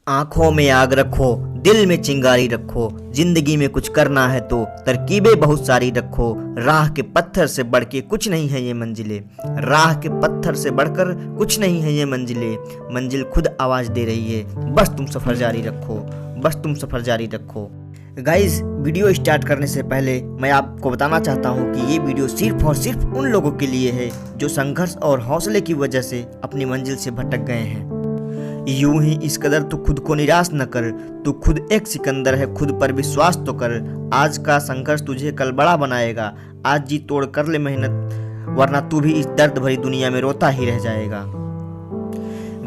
आंखों में आग रखो, दिल में चिंगारी रखो, जिंदगी में कुछ करना है तो तरकीबें बहुत सारी रखो। राह के पत्थर से बढ़ के कुछ नहीं है ये मंजिलें, राह के पत्थर से बढ़कर कुछ नहीं है ये मंजिलें। मंजिल खुद आवाज दे रही है, बस तुम सफर जारी रखो, बस तुम सफर जारी रखो। गाइज, वीडियो स्टार्ट करने से पहले मैं आपको बताना चाहता हूँ कि ये वीडियो सिर्फ और सिर्फ उन लोगों के लिए है जो संघर्ष और हौसले की वजह से अपनी मंजिल से भटक गए हैं। यूं ही इस कदर तो खुद को निराश न कर, तू खुद एक सिकंदर है, खुद पर विश्वास तो कर। आज का संघर्ष तुझे कल बड़ा बनाएगा, आज जी तोड़ कर ले मेहनत, वरना तू भी इस दर्द भरी दुनिया में रोता ही रह जाएगा।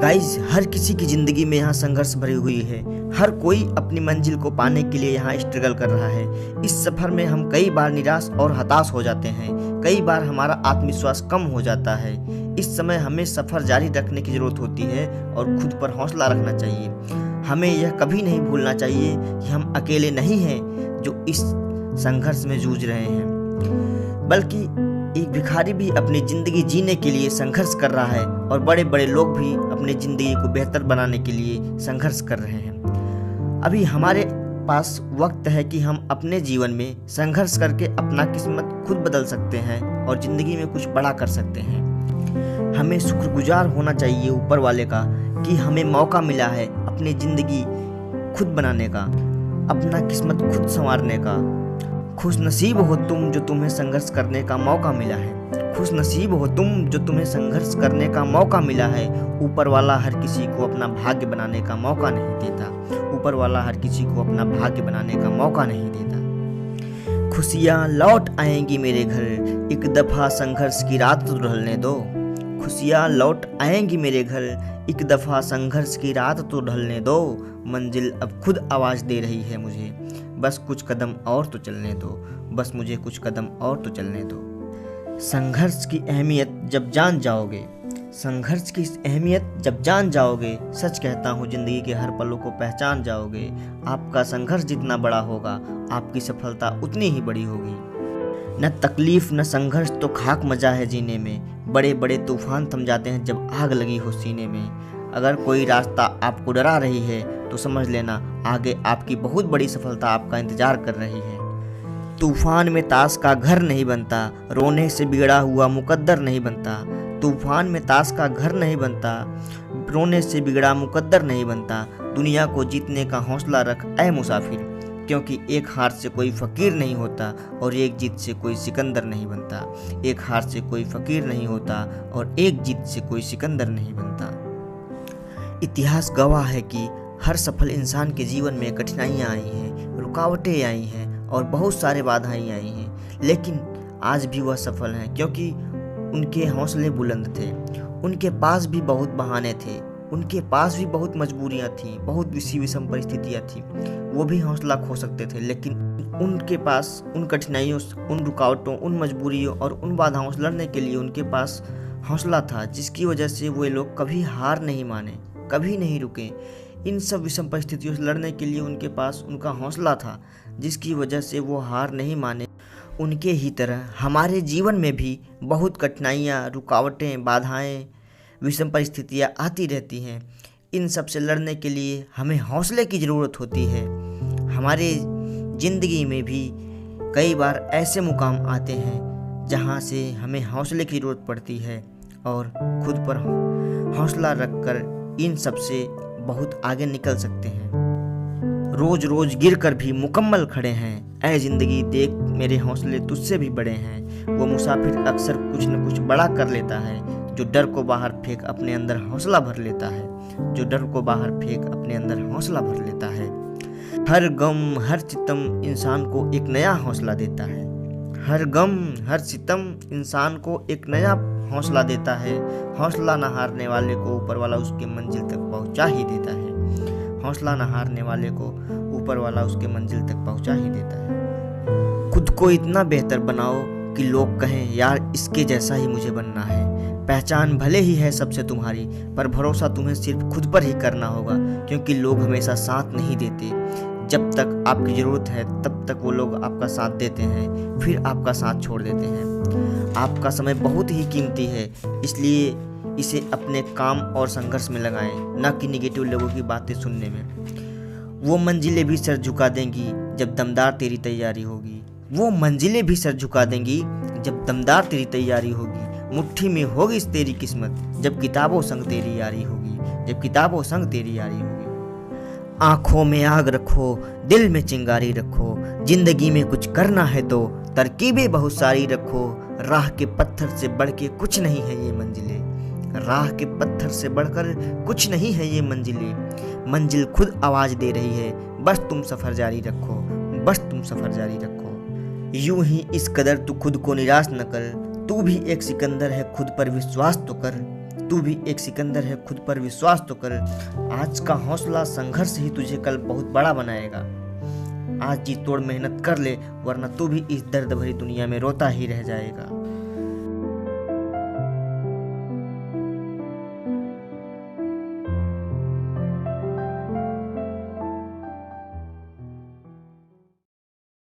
गाइज, हर किसी की जिंदगी में यहाँ संघर्ष भरी हुई है, हर कोई अपनी मंजिल को पाने के लिए यहाँ स्ट्रगल कर रहा है। इस सफर में हम कई बार निराश और हताश हो जाते हैं, कई बार हमारा आत्मविश्वास कम हो जाता है। इस समय हमें सफर जारी रखने की जरूरत होती है और खुद पर हौसला रखना चाहिए। हमें यह कभी नहीं भूलना चाहिए कि हम अकेले नहीं हैं जो इस संघर्ष में जूझ रहे हैं, बल्कि एक भिखारी भी अपनी जिंदगी जीने के लिए संघर्ष कर रहा है और बड़े बड़े लोग भी अपनी जिंदगी को बेहतर बनाने के लिए संघर्ष कर रहे हैं। अभी हमारे पास वक्त है कि हम अपने जीवन में संघर्ष करके अपना किस्मत खुद बदल सकते हैं और जिंदगी में कुछ बड़ा कर सकते हैं। हमें शुक्रगुजार होना चाहिए ऊपर वाले का कि हमें मौका मिला है अपनी जिंदगी खुद बनाने का, अपना किस्मत खुद संवारने का। खुश नसीब हो तुम जो तुम्हें संघर्ष करने का मौका मिला है, खुश नसीब हो तुम जो तुम्हें संघर्ष करने का मौका मिला है। ऊपर वाला हर किसी को अपना भाग्य बनाने का मौका नहीं देता, ऊपर वाला हर किसी को अपना भाग्य बनाने का मौका नहीं देता। खुशियाँ लौट आएंगी मेरे घर, एक दफा संघर्ष की रात तो ढलने दो। खुशियाँ लौट आएंगी मेरे घर, एक दफा संघर्ष की रात तो ढलने दो। मंजिल अब खुद आवाज दे रही है मुझे, बस कुछ कदम और तो चलने दो, बस मुझे कुछ कदम और तो चलने दो। संघर्ष की अहमियत जब जान जाओगे, संघर्ष की अहमियत जब जान जाओगे, सच कहता हूँ जिंदगी के हर पलों को पहचान जाओगे। आपका संघर्ष जितना बड़ा होगा, आपकी सफलता उतनी ही बड़ी होगी। न तकलीफ न संघर्ष तो खाक मजा है जीने में, बड़े बड़े तूफान थम जाते हैं जब आग लगी हो सीने में। अगर कोई रास्ता आपको डरा रही है तो समझ लेना आगे आपकी बहुत बड़ी सफलता आपका इंतजार कर रही है। तूफान में ताश का घर नहीं बनता, रोने से बिगड़ा हुआ मुकद्दर नहीं बनता। तूफान में ताश का घर नहीं बनता, रोने से बिगड़ा मुकद्दर नहीं बनता। दुनिया को जीतने का हौसला रख ऐ मुसाफिर, क्योंकि एक हार से कोई फकीर नहीं होता और एक जीत से कोई सिकंदर नहीं बनता। एक हार से कोई फकीर नहीं होता और एक जीत से कोई सिकंदर नहीं बनता। इतिहास गवाह है कि हर सफल इंसान के जीवन में कठिनाइयाँ आई हैं, रुकावटें आई हैं और बहुत सारे बाधाएं आई हैं, लेकिन आज भी वह सफल हैं क्योंकि उनके हौसले बुलंद थे। उनके पास भी बहुत बहाने थे, उनके पास भी बहुत मजबूरियाँ थीं, बहुत विषम परिस्थितियाँ थीं। वो भी हौसला खो सकते थे, लेकिन उनके पास उन कठिनाइयों, उन रुकावटों, उन मजबूरियों और उन बाधाओं से लड़ने के लिए उनके पास हौसला था, जिसकी वजह से वो लोग कभी हार नहीं माने, कभी नहीं रुके। इन सब विषम परिस्थितियों से लड़ने के लिए उनके पास उनका हौसला था, जिसकी वजह से वो हार नहीं माने। उनके ही तरह हमारे जीवन में भी बहुत कठिनाइयाँ, रुकावटें, बाधाएं, विषम परिस्थितियाँ आती रहती हैं। इन सब से लड़ने के लिए हमें हौसले की ज़रूरत होती है। हमारे ज़िंदगी में भी कई बार ऐसे मुकाम आते हैं जहाँ से हमें हौसले की ज़रूरत पड़ती है और खुद पर हौसला रखकर इन सब से बहुत आगे निकल सकते हैं। रोज रोज गिर कर भी मुकम्मल खड़े हैं, ऐ जिंदगी देख मेरे हौसले तुझसे भी बड़े हैं। वो मुसाफिर अक्सर कुछ न कुछ बड़ा कर लेता है, जो डर को बाहर फेंक अपने अंदर हौसला भर लेता है, जो डर को बाहर फेंक अपने अंदर हौसला भर लेता है। हर गम हर सितम इंसान को एक नया हौसला देता है, हर गम हर सितम इंसान को एक नया हौसला देता है। हौसला न हारने वाले को ऊपर वाला उसके मंजिल तक पहुंचा ही देता है, हौसला न हारने वाले को ऊपर वाला उसके मंजिल तक पहुंचा ही देता है। खुद को इतना बेहतर बनाओ कि लोग कहें यार इसके जैसा ही मुझे बनना है। पहचान भले ही है सबसे तुम्हारी, पर भरोसा तुम्हें सिर्फ खुद पर ही करना होगा, क्योंकि लोग हमेशा साथ नहीं देते। जब तक आपकी ज़रूरत है तब तक वो लोग आपका साथ देते हैं, फिर आपका साथ छोड़ देते हैं। आपका समय बहुत ही कीमती है, इसलिए इसे अपने काम और संघर्ष में लगाएं, ना कि निगेटिव लोगों की बातें सुनने में। वो मंजिलें भी सर झुका देंगी जब दमदार तेरी तैयारी होगी। वो मंजिलें भी सर झुका देंगी जब दमदार तेरी तैयारी होगी। मुट्ठी में होगी इस तेरी किस्मत जब किताबों संग तेरी यारी होगी, जब किताबों संग तेरी यारी होगी। आंखों में आग रखो, दिल में चिंगारी रखो, जिंदगी में कुछ करना है तो तरकीबें बहुत सारी रखो। राह के पत्थर से बढ़ के कुछ नहीं है ये मंजिलें, राह के पत्थर से बढ़कर कुछ नहीं है ये मंजिलें। मंजिल खुद आवाज दे रही है, बस तुम सफर जारी रखो, बस तुम सफर जारी रखो। यूं ही इस कदर तू खुद को निराश न कर, तू भी एक सिकंदर है, खुद पर विश्वास तो कर, तू भी एक सिकंदर है, खुद पर विश्वास तो कर। आज का हौसला संघर्ष ही तुझे कल बहुत बड़ा बनाएगा। आज जी तोड़ मेहनत कर ले, वरना तू भी इस दर्द भरी दुनिया में रोता ही रह जाएगा।